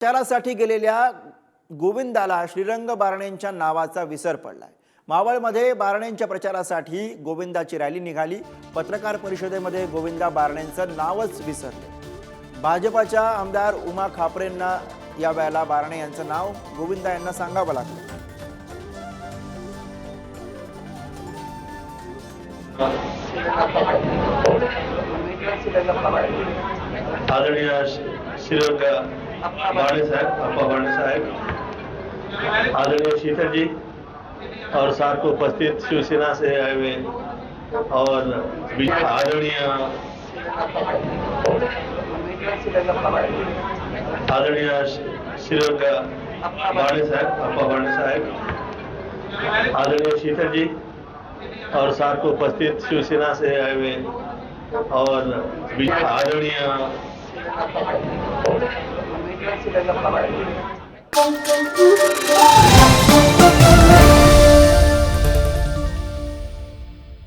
प्रचारासाठी गेलेल्या गोविंदाला श्रीरंग बारणेंच्या नावाचा विसर पडलाय। मावळमध्ये बारणेंच्या प्रचारासाठी गोविंदाची रॅली निघाली। पत्रकार परिषदेमध्ये गोविंदा बारणेंचं नावच विसरले। भाजपाच्या आमदार उमा खापरेंना या वेळेला बारणे यांचं नाव गोविंदा यांना सांगावं लागलं। आदरणीय श्रीरंग बारणे साहब, अप्पा बारणे साहब, आदरणीय शीतल जी और साथ को उपस्थित शिवसेना से आए हुए और आदरणीय श्रीरंग बारणे साहब, अप्पा बारणे साहब, आदरणीय शीतल जी और साथ को उपस्थित शिवसेना से आए हुए और आदरणीय